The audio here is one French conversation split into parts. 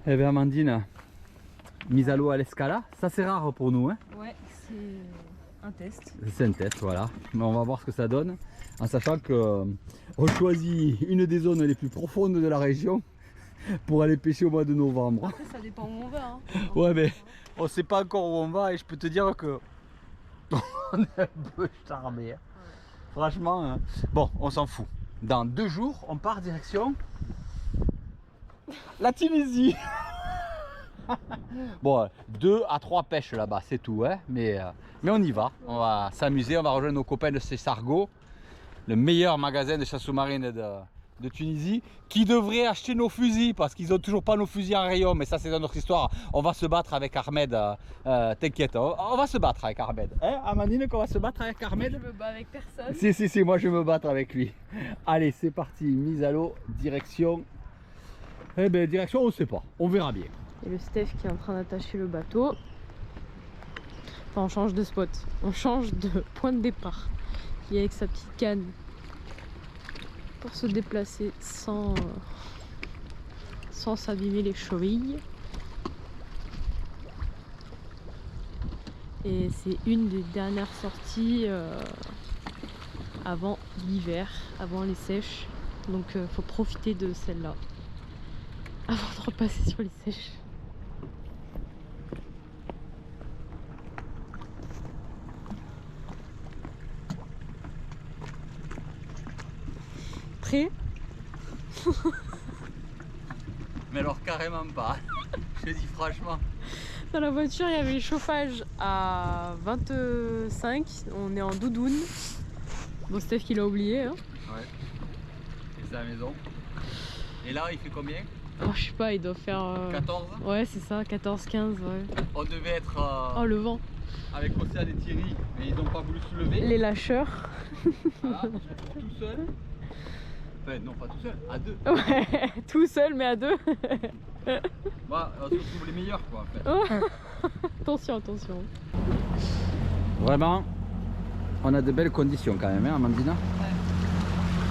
Eh bien Amandine, mise à l'eau à l'escala, ça c'est rare pour nous. Hein. Ouais, c'est un test. C'est un test, voilà. Mais on va voir ce que ça donne, en sachant que on choisit une des zones les plus profondes de la région pour aller pêcher au mois de novembre. Après, ça dépend où on va. Hein. Ouais, mais on sait pas encore où on va et je peux te dire que on est un peu charmé. Hein. Franchement, hein. Bon, on s'en fout. Dans 2 jours, on part direction la Tunisie. Bon, 2 à 3 pêches là-bas, c'est tout. Hein. Mais on y va. On va s'amuser. On va rejoindre nos copains de chez Sargo, le meilleur magasin de chasse sous-marine de Tunisie, qui devrait acheter nos fusils parce qu'ils n'ont toujours pas nos fusils en rayon. Mais ça, c'est dans notre histoire. On va se battre avec Ahmed. T'inquiète, on va se battre avec Ahmed. Hein, Amandine, qu'on va se battre avec Ahmed? Je me bats avec personne. Si, moi je vais me battre avec lui. Allez, c'est parti. Mise à l'eau, direction. Eh ben, direction, on ne sait pas. On verra bien. Et le Steph qui est en train d'attacher le bateau. Enfin, on change de spot. On change de point de départ. Il est avec sa petite canne pour se déplacer sans s'abîmer les chevilles. Et c'est une des dernières sorties avant l'hiver, avant les sèches. Donc faut profiter de celle-là avant de repasser sur les sèches. Prêt? Mais alors carrément pas. Je te dis franchement. Dans la voiture, il y avait le chauffage à 25. On est en doudoune. Bon, Steph qui l'a oublié. Hein. Ouais. Et c'est à la maison. Et là, il fait combien? Oh, je sais pas, il doit faire... 14. Ouais, c'est ça, 14-15, ouais. On devait être Oh, le vent. avec Océane et Thierry, mais ils n'ont pas voulu se lever. Les lâcheurs. Voilà, on se retrouve tout seul. Enfin, non, pas tout seul, à 2. Ouais, tout seul, mais à 2. Bah, on se retrouve les meilleurs, quoi, en fait. Oh. Attention, attention. Vraiment, on a de belles conditions quand même, hein, Amandina? Ouais.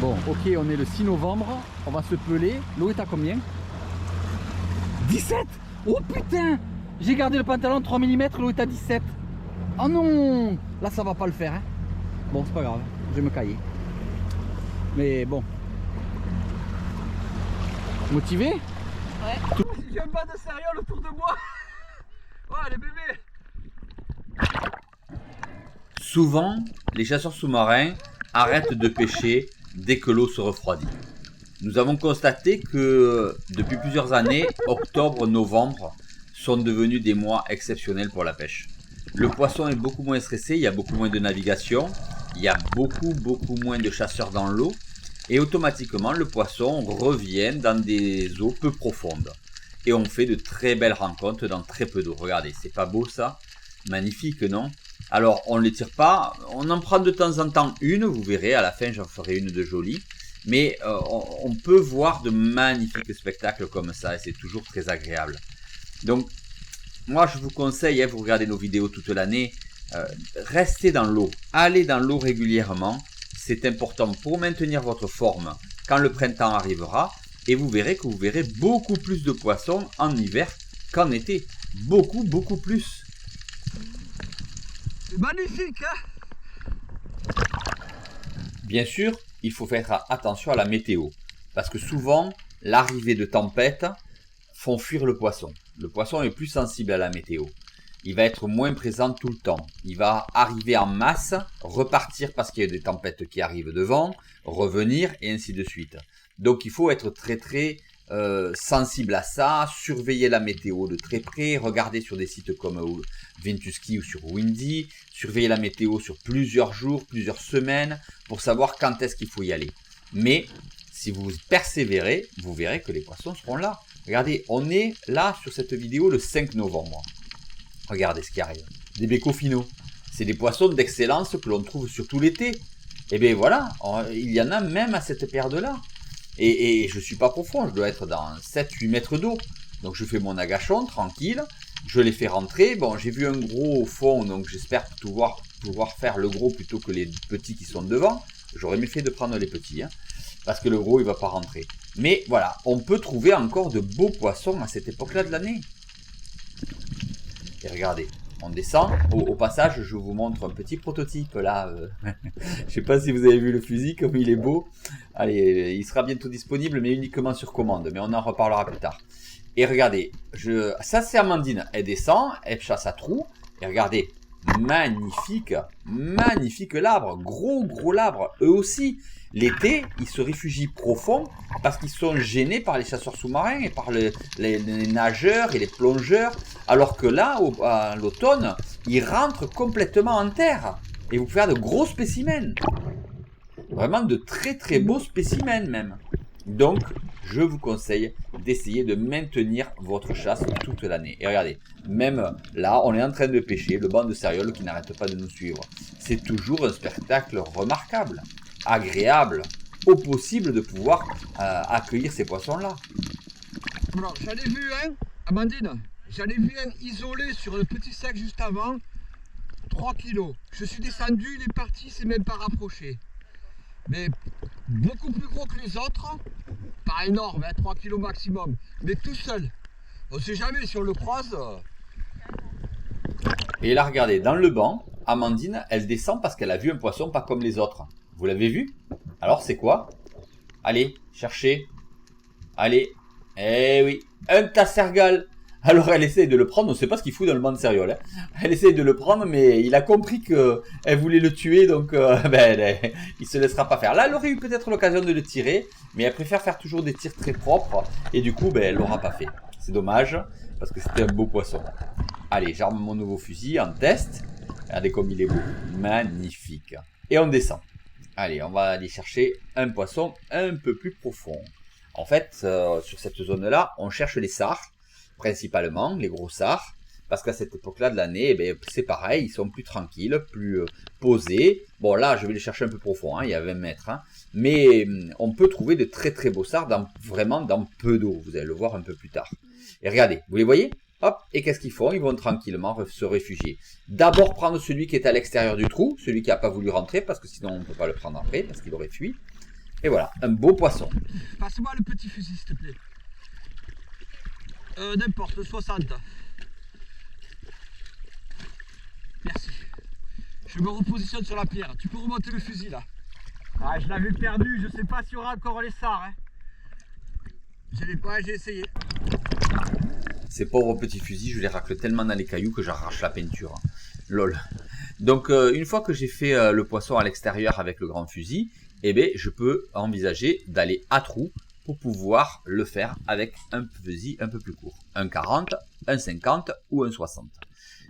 Bon, ok, on est le 6 novembre, on va se peler. L'eau est à combien? 17. Oh putain! J'ai gardé le pantalon 3 mm, l'eau est à 17. Oh non! Là, ça va pas le faire. Hein. Bon, c'est pas grave, je vais me cailler. Mais bon. Motivé? Ouais. J'aime pas de sérieux autour de moi. Ouais, les bébés. Souvent, les chasseurs sous-marins arrêtent de pêcher dès que l'eau se refroidit. Nous avons constaté que depuis plusieurs années, octobre, novembre sont devenus des mois exceptionnels pour la pêche. Le poisson est beaucoup moins stressé, il y a beaucoup moins de navigation, il y a beaucoup moins de chasseurs dans l'eau et automatiquement le poisson revient dans des eaux peu profondes. Et on fait de très belles rencontres dans très peu d'eau. Regardez, c'est pas beau ça? Magnifique, non? Alors, on ne les tire pas, on en prend de temps en temps une, vous verrez, à la fin j'en ferai une de jolie. Mais on peut voir de magnifiques spectacles comme ça et c'est toujours très agréable. Donc, moi je vous conseille, vous regardez nos vidéos toute l'année, restez dans l'eau, allez dans l'eau régulièrement. C'est important pour maintenir votre forme quand le printemps arrivera. Et vous verrez que vous verrez beaucoup plus de poissons en hiver qu'en été. Beaucoup plus. C'est magnifique, hein? Bien sûr, il faut faire attention à la météo. Parce que souvent, l'arrivée de tempêtes font fuir le poisson. Le poisson est plus sensible à la météo. Il va être moins présent tout le temps. Il va arriver en masse, repartir parce qu'il y a des tempêtes qui arrivent devant, revenir et ainsi de suite. Donc il faut être très sensible à ça, surveiller la météo de très près, regarder sur des sites comme Vintuski ou sur Windy, surveiller la météo sur plusieurs jours, plusieurs semaines pour savoir quand est-ce qu'il faut y aller. Mais si vous persévérez, vous verrez que les poissons seront là. Regardez, on est là sur cette vidéo le 5 novembre. Regardez ce qui arrive. Des bécofinaux. C'est des poissons d'excellence que l'on trouve surtout l'été. Et bien voilà, il y en a même à cette période-là. Et je ne suis pas profond, je dois être dans 7-8 mètres d'eau. Donc je fais mon agachon tranquille, je les fais rentrer. Bon, j'ai vu un gros au fond, donc j'espère pouvoir faire le gros plutôt que les petits qui sont devant. J'aurais mieux fait de prendre les petits, hein, parce que le gros, il va pas rentrer. Mais voilà, on peut trouver encore de beaux poissons à cette époque-là de l'année. Et regardez, on descend. Au passage, je vous montre un petit prototype là. Je sais pas si vous avez vu le fusil, comme il est beau. Allez, il sera bientôt disponible, mais uniquement sur commande. Mais on en reparlera plus tard. Et regardez, ça c'est Amandine. Elle descend, elle chasse à trous. Et regardez, magnifique, magnifique labre. Gros labre. Eux aussi, l'été, ils se réfugient profond parce qu'ils sont gênés par les chasseurs sous-marins et par les nageurs et les plongeurs. Alors que là, à l'automne, ils rentrent complètement en terre. Et vous pouvez faire de gros spécimens. Vraiment de très beaux spécimens même. Donc, je vous conseille d'essayer de maintenir votre chasse toute l'année. Et regardez, même là, on est en train de pêcher le banc de céréales qui n'arrête pas de nous suivre. C'est toujours un spectacle remarquable, agréable, au possible de pouvoir accueillir ces poissons-là. Alors, j'en ai vu un, Amandine, j'en ai vu un isolé sur le petit sac juste avant, 3 kilos. Je suis descendu, il est parti, il s'est même pas rapproché. Mais beaucoup plus gros que les autres, pas énorme, hein, 3 kilos maximum, mais tout seul. On sait jamais si on le croise. Et là, regardez, dans le banc, Amandine, elle descend parce qu'elle a vu un poisson pas comme les autres. Vous l'avez vu? Alors, c'est quoi? Allez, cherchez. Allez. Eh oui, un tassergal. Alors, elle essaye de le prendre, on ne sait pas ce qu'il fout dans le banc de céréales. Hein. Elle essaye de le prendre, mais il a compris qu'elle voulait le tuer, donc il se laissera pas faire. Là, elle aurait eu peut-être l'occasion de le tirer, mais elle préfère faire toujours des tirs très propres, et du coup, elle l'aura pas fait. C'est dommage, parce que c'était un beau poisson. Allez, j'arme mon nouveau fusil en test. Regardez comme il est beau. Magnifique. Et on descend. Allez, on va aller chercher un poisson un peu plus profond. En fait, sur cette zone-là, on cherche les sards, principalement, les gros sards, parce qu'à cette époque-là de l'année, c'est pareil, ils sont plus tranquilles, plus posés. Bon, là, je vais les chercher un peu profond, hein, il y a 20 mètres, hein, mais on peut trouver de très beaux sards vraiment dans peu d'eau, vous allez le voir un peu plus tard. Et regardez, vous les voyez? Hop, et qu'est-ce qu'ils font? Ils vont tranquillement se réfugier. D'abord prendre celui qui est à l'extérieur du trou, celui qui n'a pas voulu rentrer, parce que sinon on ne peut pas le prendre après, parce qu'il aurait fui. Et voilà, un beau poisson. Passe-moi le petit fusil, s'il te plaît. N'importe, le 60. Merci. Je me repositionne sur la pierre. Tu peux remonter le fusil là. Ah, je l'avais perdu, je sais pas s'il y aura encore les sards. Hein. Je l'ai pas, j'ai essayé. Ces pauvres petits fusils, je les racle tellement dans les cailloux que j'arrache la peinture. Hein. Lol. Donc, une fois que j'ai fait le poisson à l'extérieur avec le grand fusil, je peux envisager d'aller à trous pour pouvoir le faire avec un fusil un peu plus court. Un 40, un 50 ou un 60.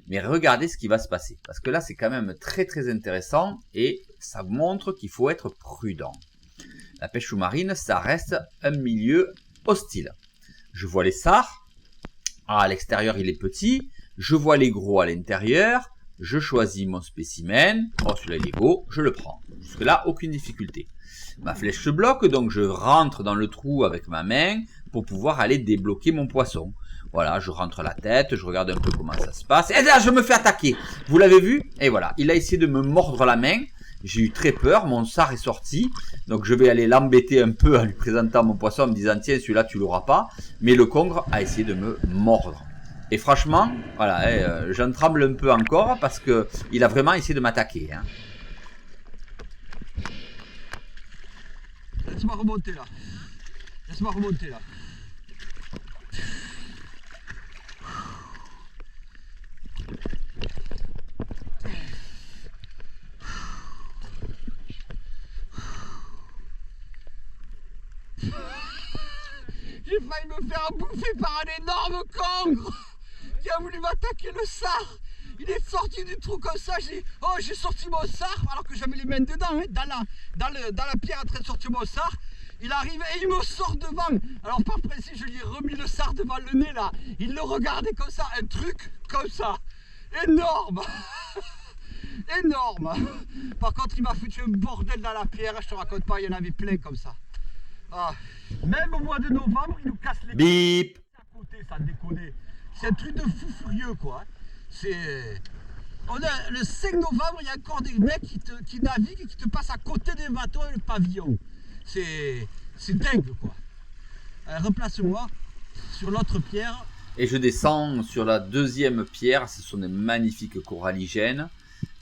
Mais regardez ce qui va se passer. Parce que là, c'est quand même très intéressant et ça montre qu'il faut être prudent. La pêche sous-marine, ça reste un milieu hostile. Je vois les sards. À l'extérieur, il est petit. Je vois les gros à l'intérieur. Je choisis mon spécimen. Oh, celui-là, il est beau. Je le prends. Jusque-là, aucune difficulté. Ma flèche se bloque, donc je rentre dans le trou avec ma main pour pouvoir aller débloquer mon poisson. Voilà, je rentre la tête, je regarde un peu comment ça se passe. Et là, je me fais attaquer. Vous l'avez vu? Et voilà, il a essayé de me mordre la main. J'ai eu très peur, mon sard est sorti. Donc je vais aller l'embêter un peu en lui présentant mon poisson, en me disant tiens, celui-là, tu l'auras pas. Mais le congre a essayé de me mordre. Et franchement, voilà, j'en tremble un peu encore parce que il a vraiment essayé de m'attaquer. Hein. Laisse-moi remonter là. Laisse-moi remonter là. J'ai failli me faire bouffer par un énorme congre qui a voulu m'attaquer le sard. Il est sorti du trou comme ça, j'ai sorti mon sard alors que j'avais les mains dedans, hein, dans la pierre en train de sortir mon sard. Il arrive et il me sort devant. Alors par principe, je lui ai remis le sard devant le nez là. Il le regardait comme ça, un truc comme ça. Énorme. Énorme. Par contre, il m'a foutu un bordel dans la pierre, je te raconte pas, il y en avait plein comme ça. Ah. Même au mois de novembre, il nous casse les... Bip. À côté, ça déconne. C'est un truc de fou furieux quoi. C'est... On est le 5 novembre, il y a encore des mecs qui naviguent et qui te passent à côté des bateaux et le pavillon. C'est dingue quoi. Replace-moi sur l'autre pierre. Et je descends sur la deuxième pierre, ce sont des magnifiques coralligènes.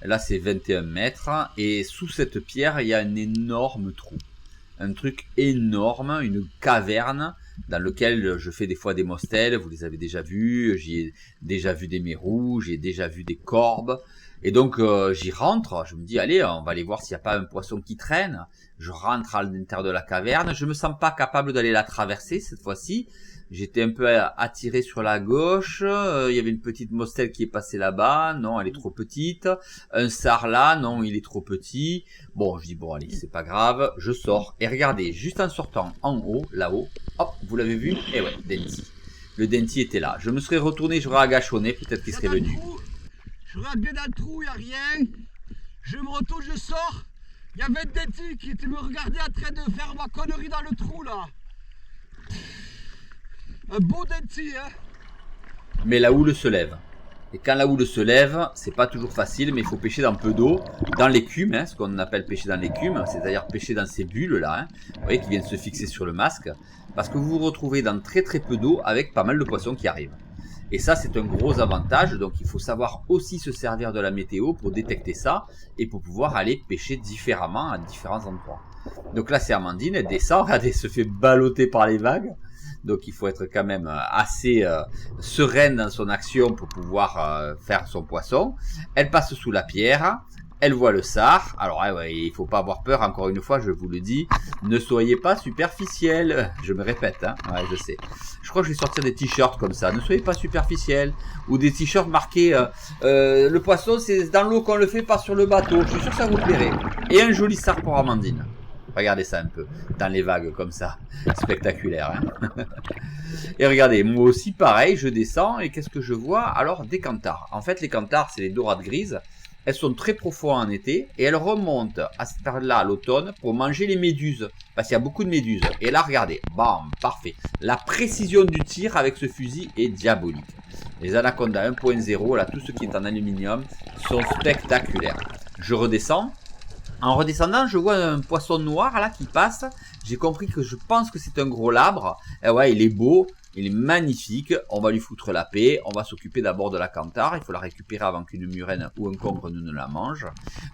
Là c'est 21 mètres et sous cette pierre il y a un énorme trou. Un truc énorme, une caverne dans lequel je fais des fois des mostelles, vous les avez déjà vus, j'y ai déjà vu des mérous, j'ai déjà vu des corbes. Et donc j'y rentre, je me dis allez on va aller voir s'il n'y a pas un poisson qui traîne. Je rentre à l'intérieur de la caverne, je me sens pas capable d'aller la traverser cette fois-ci. J'étais un peu attiré sur la gauche, il y avait une petite mostelle qui est passée là-bas, non elle est trop petite. Un sard là, non il est trop petit. Bon je dis bon allez c'est pas grave, je sors. Et regardez, juste en sortant en haut, là-haut, hop, vous l'avez vu? Eh ouais, Denty. Le Denty était là. Je me serais retourné, j'aurais agachonné, peut-être qu'il serait venu. Je regarde bien dans le trou, il n'y a rien. Je me retourne, je sors. Il y avait Denty qui était me regarder en train de faire ma connerie dans le trou là. Un beau Denty, hein. Mais la houle se lève. Et quand la houle se lève, c'est pas toujours facile, mais il faut pêcher dans peu d'eau, dans l'écume, hein, ce qu'on appelle pêcher dans l'écume, c'est-à-dire pêcher dans ces bulles là, hein, vous voyez, qui viennent se fixer sur le masque, parce que vous vous retrouvez dans très peu d'eau avec pas mal de poissons qui arrivent. Et ça c'est un gros avantage, donc il faut savoir aussi se servir de la météo pour détecter ça, et pour pouvoir aller pêcher différemment à différents endroits. Donc là c'est Amandine, elle descend, regardez, elle se fait balloter par les vagues. Donc il faut être quand même assez sereine dans son action pour pouvoir faire son poisson. Elle passe sous la pierre, elle voit le sard. Alors ouais, il faut pas avoir peur, encore une fois je vous le dis, ne soyez pas superficiel. Je me répète, hein, ouais, je sais. Je crois que je vais sortir des t-shirts comme ça, ne soyez pas superficiel. Ou des t-shirts marqués le poisson c'est dans l'eau qu'on le fait, pas sur le bateau. Je suis sûr que ça vous plairait. Et un joli sard pour Amandine. Regardez ça un peu, dans les vagues comme ça, spectaculaire. Hein. Et regardez, moi aussi pareil, je descends et qu'est-ce que je vois? Alors des canthares. En fait les canthares c'est les dorades grises, elles sont très profondes en été et elles remontent à cette période-là à l'automne pour manger les méduses. Parce qu'il y a beaucoup de méduses. Et là regardez, bam, parfait. La précision du tir avec ce fusil est diabolique. Les anacondas 1.0, là tout ce qui est en aluminium, sont spectaculaires. Je redescends. En redescendant, je vois un poisson noir là qui passe. J'ai compris que je pense que c'est un gros labre. Et ouais, il est beau, il est magnifique. On va lui foutre la paix. On va s'occuper d'abord de la canthare. Il faut la récupérer avant qu'une murène ou un congre ne la mange.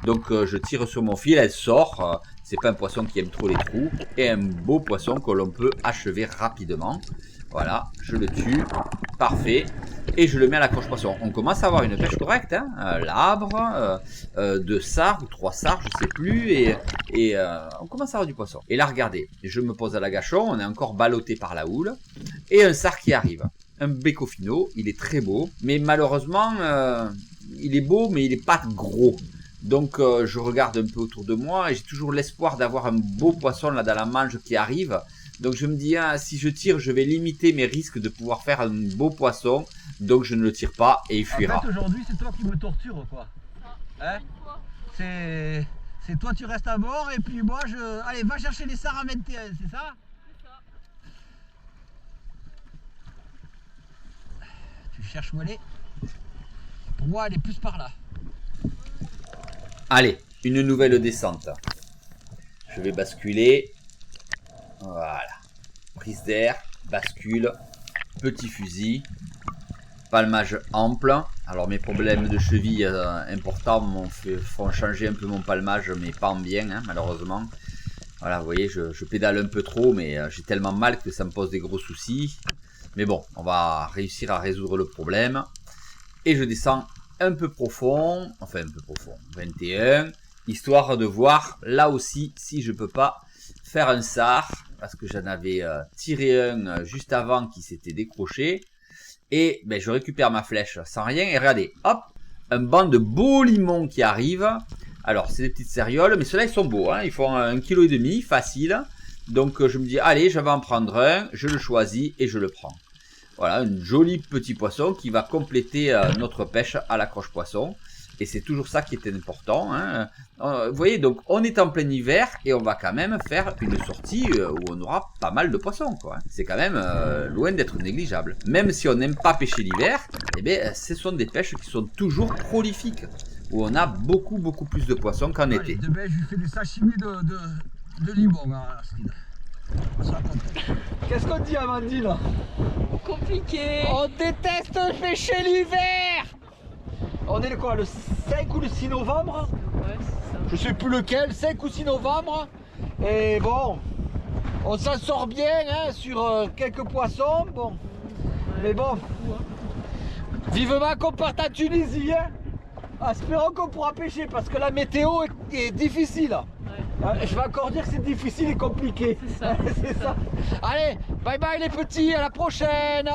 Donc je tire sur mon fil, elle sort. C'est pas un poisson qui aime trop les trous. Et un beau poisson que l'on peut achever rapidement. Voilà, je le tue. Parfait. Et je le mets à la croche poisson. On commence à avoir une pêche correcte, hein. Labre, 2 sards ou 3 sards, je sais plus, et on commence à avoir du poisson. Et là, regardez, je me pose à l'agachon, on est encore ballotté par la houle, et un sard qui arrive. Un bécofino, il est très beau, mais malheureusement, il est beau, mais il n'est pas gros. Donc je regarde un peu autour de moi, et j'ai toujours l'espoir d'avoir un beau poisson là dans la manche qui arrive. Donc je me dis, ah, si je tire, je vais limiter mes risques de pouvoir faire un beau poisson. Donc je ne le tire pas et il fuira. En fait, aujourd'hui, c'est toi qui me torture, quoi. Hein? C'est toi, tu restes à bord et puis moi, je... Allez, va chercher les sards à 21, c'est ça? C'est ça. Tu cherches où elle est? Pour moi, elle est plus par là. Allez, une nouvelle descente. Je vais basculer. Voilà. Prise d'air, bascule, petit fusil, palmage ample. Alors mes problèmes de cheville importants font changer un peu mon palmage, mais pas en bien, hein, malheureusement. Voilà, vous voyez, je pédale un peu trop, mais j'ai tellement mal que ça me pose des gros soucis. Mais bon, on va réussir à résoudre le problème. Et je descends un peu profond, enfin un peu profond, 21, histoire de voir là aussi si je peux pas faire un sard. Parce que j'en avais tiré un juste avant qui s'était décroché. Et ben, je récupère ma flèche sans rien. Et regardez, hop, un banc de beaux limons qui arrive. Alors, c'est des petites cérioles, mais ceux-là, ils sont beaux. Hein, ils font 1,5 kg, facile. Donc, je me dis, allez, je vais en prendre un. Je le choisis et je le prends. Voilà, un joli petit poisson qui va compléter notre pêche à la croche poisson. Et c'est toujours ça qui est important. Hein. Vous voyez, donc on est en plein hiver et on va quand même faire une sortie où on aura pas mal de poissons, quoi. C'est quand même loin d'être négligeable. Même si on n'aime pas pêcher l'hiver, eh bien, ce sont des pêches qui sont toujours prolifiques, où on a beaucoup plus de poissons qu'en été. Demain, je lui fais des sashimi de limon, hein, Astrid. On se raconte. Qu'est-ce qu'on dit, Amandine? Compliqué. On déteste pêcher l'hiver. On est le quoi, le 5 ou le 6 novembre? Ouais, c'est ça. Je sais plus lequel, 5 ou 6 novembre. Et bon, on s'en sort bien hein, sur quelques poissons. Bon, mais bon, vivement qu'on parte en Tunisie. Hein. Espérons qu'on pourra pêcher parce que la météo est difficile. Ouais. Je vais encore dire que c'est difficile et compliqué. C'est ça. C'est ça. Allez, bye bye les petits, à la prochaine.